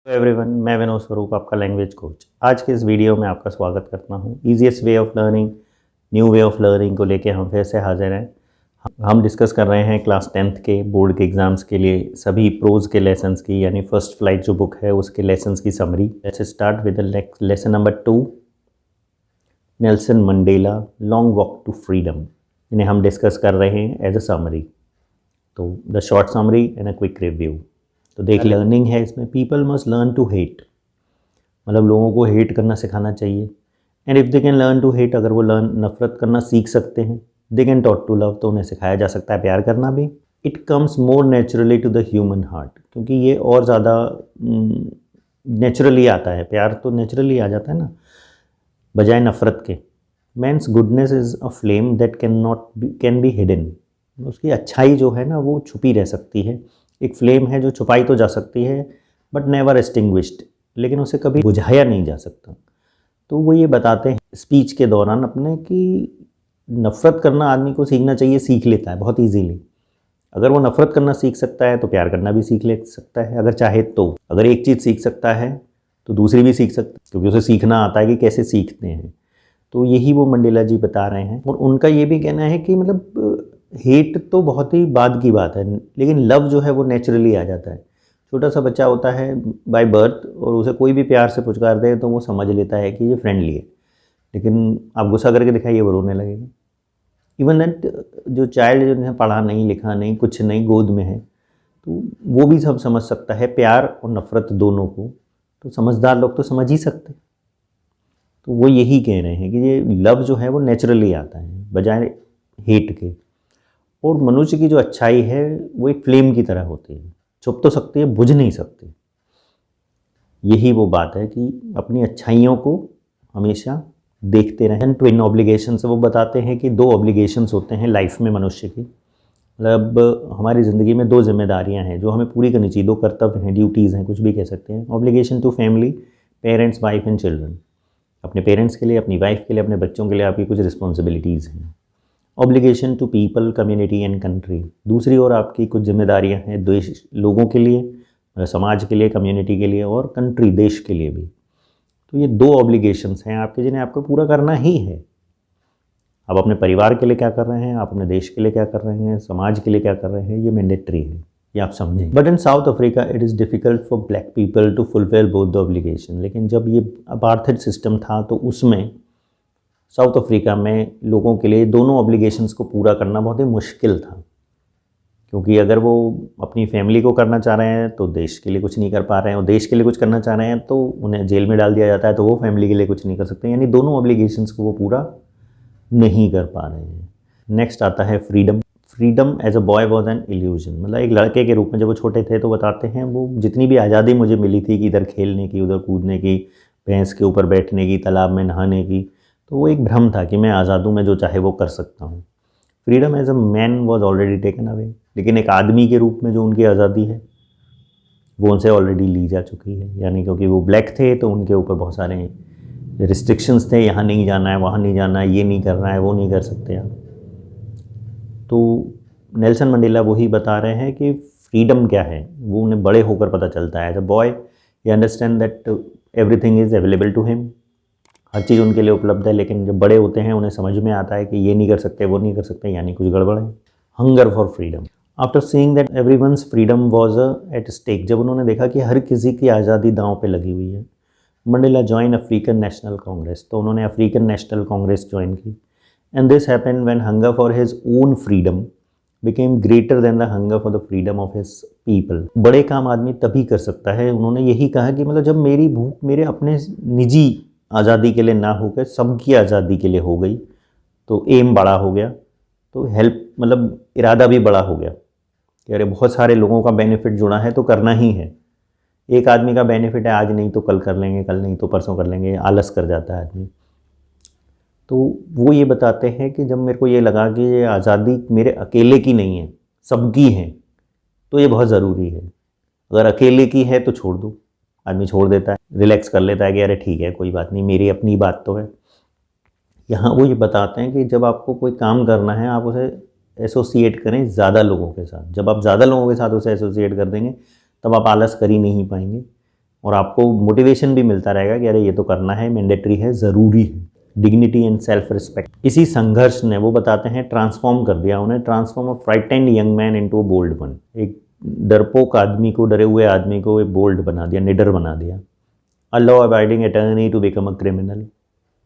Hello everyone, मैं विनोद स्वरूप, आपका लैंग्वेज कोच। आज के इस वीडियो में आपका स्वागत करता हूं। Easiest way of learning, new way of learning को लेके हम फिर से हाजिर हैं। हम डिस्कस कर रहे हैं क्लास 10th के बोर्ड के एग्ज़ाम्स के लिए सभी प्रोज के लेसन्स की, यानी फर्स्ट फ्लाइट जो बुक है उसके लेसन्स की summary. Let's start with lesson number 2, Nelson Mandela long walk to freedom. इन्हें हम डिस्कस कर रहे हैं एज अ समरी। तो the short summary and a quick review. तो देख, लर्निंग है इसमें, people must learn to hate, मतलब लोगों को हेट करना सिखाना चाहिए। And if they can learn to hate, अगर वो नफरत करना सीख सकते हैं, they can taught to love, तो उन्हें सिखाया जा सकता है प्यार करना भी। It comes more naturally to the human heart, क्योंकि ये और ज़्यादा नेचुरली आता है, प्यार तो नेचुरली आ जाता है ना, बजाय नफ़रत के। Man's goodness is a flame that can be hidden, उसकी अच्छाई जो है ना वो छुपी रह सकती है। एक फ्लेम है जो छुपाई तो जा सकती है बट नेवर एक्सटिंग्विश्ड, लेकिन उसे कभी बुझाया नहीं जा सकता। तो वो ये बताते हैं स्पीच के दौरान अपने कि नफ़रत करना आदमी को सीखना चाहिए, सीख लेता है बहुत ईजीली। अगर वो नफ़रत करना सीख सकता है तो प्यार करना भी सीख ले सकता है, अगर चाहे तो। अगर एक चीज़ सीख सकता है तो दूसरी भी सीख सकता है, क्योंकि उसे सीखना आता है कि कैसे सीखते हैं। तो यही वो मंडेला जी बता रहे हैं। और उनका ये भी कहना है कि मतलब हेट तो बहुत ही बाद की बात है, लेकिन लव जो है वो नेचुरली आ जाता है। छोटा सा बच्चा होता है बाय बर्थ, और उसे कोई भी प्यार से पुचकार दे तो वो समझ लेता है कि ये फ्रेंडली है, लेकिन आप गुस्सा करके दिखाइए वो रोने लगेगा। इवन दैट जो चाइल्ड जिन्हें पढ़ा नहीं लिखा नहीं कुछ नहीं गोद में है, तो वो भी सब समझ सकता है प्यार और नफ़रत दोनों को। तो समझदार लोग तो समझ ही सकते। तो वो यही कह रहे हैं कि ये लव जो है वो नेचुरली आता है बजाय हेट के। और मनुष्य की जो अच्छाई है वो एक फ्लेम की तरह होती है, छुप तो सकती है, बुझ नहीं सकती। यही वो बात है कि अपनी अच्छाइयों को हमेशा देखते रहें। ट्विन ऑब्लिगेशन से वो बताते हैं कि दो ऑब्लिगेशंस होते हैं लाइफ में मनुष्य की, मतलब हमारी ज़िंदगी में दो जिम्मेदारियां हैं जो हमें पूरी करनी चाहिए, दो कर्तव्य हैं, ड्यूटीज़ हैं, कुछ भी कह सकते हैं। Obligation to family, parents, wife and children. अपने पेरेंट्स के लिए, अपनी वाइफ के लिए, अपने बच्चों के लिए आपकी कुछ रिस्पॉन्सिबिलिटीज़ हैं। Obligation to people, community and country. दूसरी ओर आपकी कुछ जिम्मेदारियां हैं देश, लोगों के लिए, समाज के लिए, कम्युनिटी के लिए, और कंट्री, देश के लिए भी। तो ये दो ऑब्लिगेशंस हैं आपके जिन्हें आपको पूरा करना ही है। आप अपने परिवार के लिए क्या कर रहे हैं, आप अपने देश के लिए क्या कर रहे हैं, समाज के लिए क्या कर रहे हैं, ये मैंडेटरी है, ये आप समझें। But in South Africa it is difficult for black people to fulfil both the obligation. लेकिन जब ये अपार्थाइड सिस्टम था तो उसमें साउथ अफ्रीका में लोगों के लिए दोनों ऑब्लिगेशंस को पूरा करना बहुत ही मुश्किल था, क्योंकि अगर वो अपनी फैमिली को करना चाह रहे हैं तो देश के लिए कुछ नहीं कर पा रहे हैं, और देश के लिए कुछ करना चाह रहे हैं तो उन्हें जेल में डाल दिया जाता है, तो वो फैमिली के लिए कुछ नहीं कर सकते, यानी दोनों ऑब्लिगेशंस को वो पूरा नहीं कर पा रहे हैं। नेक्स्ट आता है freedom. Freedom as a boy was an illusion, मतलब एक लड़के के रूप में जब वो छोटे थे तो बताते हैं वो जितनी भी आज़ादी मुझे मिली थी कि इधर खेलने की, उधर कूदने की, भैंस के ऊपर बैठने की, तालाब में नहाने की, तो वो एक भ्रम था कि मैं आज़ाद हूँ, मैं जो चाहे वो कर सकता हूँ। Freedom as a man was already taken away, लेकिन एक आदमी के रूप में जो उनकी आज़ादी है वो उनसे ऑलरेडी ली जा चुकी है, यानी क्योंकि वो ब्लैक थे तो उनके ऊपर बहुत सारे रिस्ट्रिक्शंस थे, यहाँ नहीं जाना है, वहाँ नहीं जाना है, ये नहीं करना है, वो नहीं कर सकते आप। तो नेल्सन मंडेला वही बता रहे हैं कि फ्रीडम क्या है वो उन्हें बड़े होकर पता चलता है। As a boy he understand that everything is available to him, हर चीज़ उनके लिए उपलब्ध है, लेकिन जब बड़े होते हैं उन्हें समझ में आता है कि ये नहीं कर सकते, वो नहीं कर सकते, यानी कुछ गड़बड़ है। Hunger for freedom. After seeing that everyone's freedom was at stake, जब उन्होंने देखा कि हर किसी की आज़ादी दांव पे लगी हुई है, Mandela join African national Congress, तो उन्होंने अफ्रीकन नेशनल कांग्रेस ज्वाइन की। And this happened when hunger for his own freedom became greater than the hunger for the freedom of his people. बड़े काम आदमी तभी कर सकता है, उन्होंने यही कहा कि मतलब जब मेरी भूख मेरे अपने निजी आज़ादी के लिए ना होकर सबकी आज़ादी के लिए हो गई, तो एम बड़ा हो गया, तो हेल्प मतलब इरादा भी बड़ा हो गया कि अरे बहुत सारे लोगों का बेनिफिट जुड़ा है तो करना ही है। एक आदमी का बेनिफिट है, आज नहीं तो कल कर लेंगे, कल नहीं तो परसों कर लेंगे, आलस कर जाता है आदमी। तो वो ये बताते हैं कि जब मेरे को ये लगा कि ये आज़ादी मेरे अकेले की नहीं है, सबकी है, तो ये बहुत ज़रूरी है। अगर अकेले की है तो छोड़ दो, आदमी छोड़ देता है, रिलैक्स कर लेता है कि अरे ठीक है कोई बात नहीं, मेरी अपनी बात तो है। यहाँ वो ये बताते हैं कि जब आपको कोई काम करना है आप उसे एसोसिएट करें ज़्यादा लोगों के साथ। जब आप ज़्यादा लोगों के साथ उसे एसोसिएट कर देंगे तब आप आलस कर ही नहीं पाएंगे। और आपको मोटिवेशन भी मिलता रहेगा कि अरे ये तो करना है, मैंडेटरी है, ज़रूरी है। डिग्निटी एंड सेल्फ रिस्पेक्ट, इसी संघर्ष ने, वो बताते हैं, ट्रांसफॉर्म कर दिया उन्हें, transform a frightened young man into a bold one. एक डरपोक आदमी को, डरे हुए आदमी को एक बोल्ड बना दिया, निडर बना दिया। A law abiding attorney to become a criminal,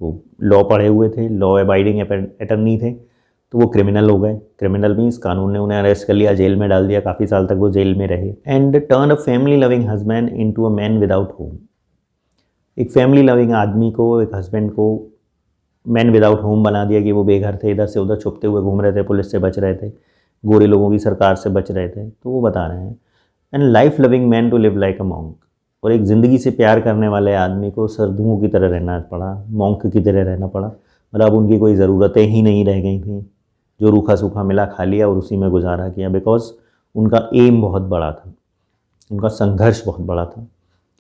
वो लॉ पढ़े हुए थे, लॉ अबाइडिंग अटर्नी थे, तो वो क्रिमिनल हो गए। क्रिमिनल मीन्स कानून ने उन्हें अरेस्ट कर लिया, जेल में डाल दिया, काफ़ी साल तक वो जेल में रहे। And turn a family loving husband into a man without home, एक फैमिली लविंग आदमी को, एक हस्बैंड को मैन विदाउट होम बना दिया कि वो बेघर थे, इधर से उधर छुपते हुए घूम रहे थे, पुलिस से बच रहे थे, गोरे लोगों की सरकार से बच रहे थे। तो वो बता रहे हैं and life loving man to live like a monk, और एक ज़िंदगी से प्यार करने वाले आदमी को सरधुओं की तरह रहना पड़ा, मॉन्क की तरह रहना पड़ा। मतलब उनकी कोई ज़रूरतें ही नहीं रह गई थी, जो रूखा सूखा मिला खा लिया और उसी में गुजारा किया, बिकॉज उनका एम बहुत बड़ा था, उनका संघर्ष बहुत बड़ा था,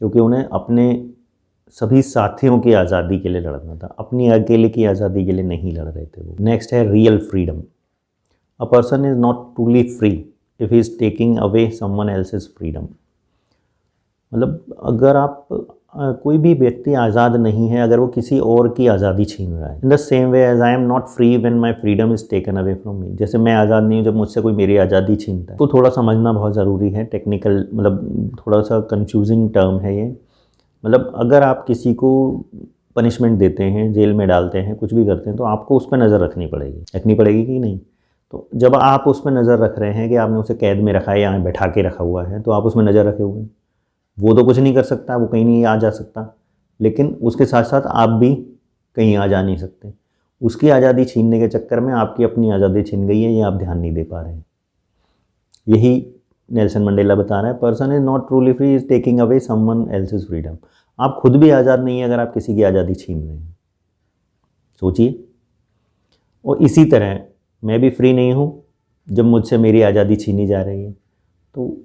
क्योंकि उन्हें अपने सभी साथियों की आज़ादी के लिए लड़ना था, अपनी अकेले की आज़ादी के लिए नहीं लड़ रहे थे वो। नेक्स्ट है real freedom. A person is not truly free if he is taking away someone else's freedom. मतलब अगर आप कोई भी व्यक्ति आज़ाद नहीं है अगर वो किसी और की आज़ादी छीन रहा है। In the same way as I am not free when my freedom is taken away from me, जैसे मैं आज़ाद नहीं हूँ जब मुझसे कोई मेरी आज़ादी छीनता है। तो थोड़ा समझना बहुत ज़रूरी है, टेक्निकल, मतलब थोड़ा सा कंफ्यूजिंग टर्म है ये। मतलब अगर आप किसी को पनिशमेंट देते हैं, जेल में डालते हैं, कुछ भी करते हैं, तो आपको उस पर नज़र रखनी पड़ेगी कि नहीं। तो जब आप उस पर नज़र रख रहे हैं कि आपने उसे कैद में रखा है या बैठा के रखा हुआ है, तो आप उसमें नज़र रखे हुए हैं। वो तो कुछ नहीं कर सकता, वो कहीं नहीं आ जा सकता, लेकिन उसके साथ साथ आप भी कहीं आ जा नहीं सकते। उसकी आज़ादी छीनने के चक्कर में आपकी अपनी आज़ादी छीन गई है, ये आप ध्यान नहीं दे पा रहे हैं। यही नेल्सन मंडेला बता रहा है, person is not truly free is taking away someone else's freedom. आप खुद भी आज़ाद नहीं है अगर आप किसी की आज़ादी छीन रहे हैं, सोचिए। और इसी तरह मैं भी फ्री नहीं हूँ जब मुझसे मेरी आज़ादी छीनी जा रही है, तो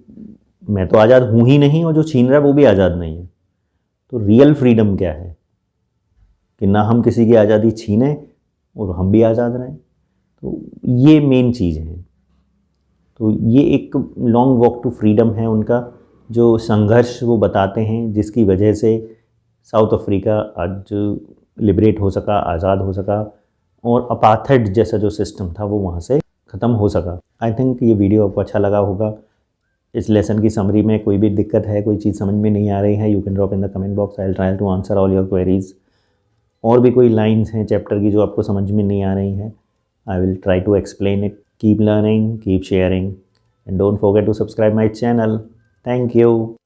मैं तो आज़ाद हूँ ही नहीं, और जो छीन रहा है वो भी आज़ाद नहीं है। तो रियल फ्रीडम क्या है कि ना हम किसी की आज़ादी छीनें और हम भी आज़ाद रहें। तो ये मेन चीज़ है। तो ये एक लॉन्ग वॉक टू फ्रीडम है उनका, जो संघर्ष वो बताते हैं, जिसकी वजह से साउथ अफ्रीका आज लिबरेट हो सका, आज़ाद हो सका, और अपार्थाइड जैसा जो सिस्टम था वो वहाँ से ख़त्म हो सका। आई थिंक ये वीडियो आपको अच्छा लगा होगा। इस लेसन की समरी में कोई भी दिक्कत है, कोई चीज़ समझ में नहीं आ रही है, you can drop in the comment box, I will try to answer all your queries. और भी कोई लाइन्स हैं चैप्टर की जो आपको समझ में नहीं आ रही हैं, I will try to explain it. Keep learning, keep sharing, and don't forget to subscribe my channel. Thank you.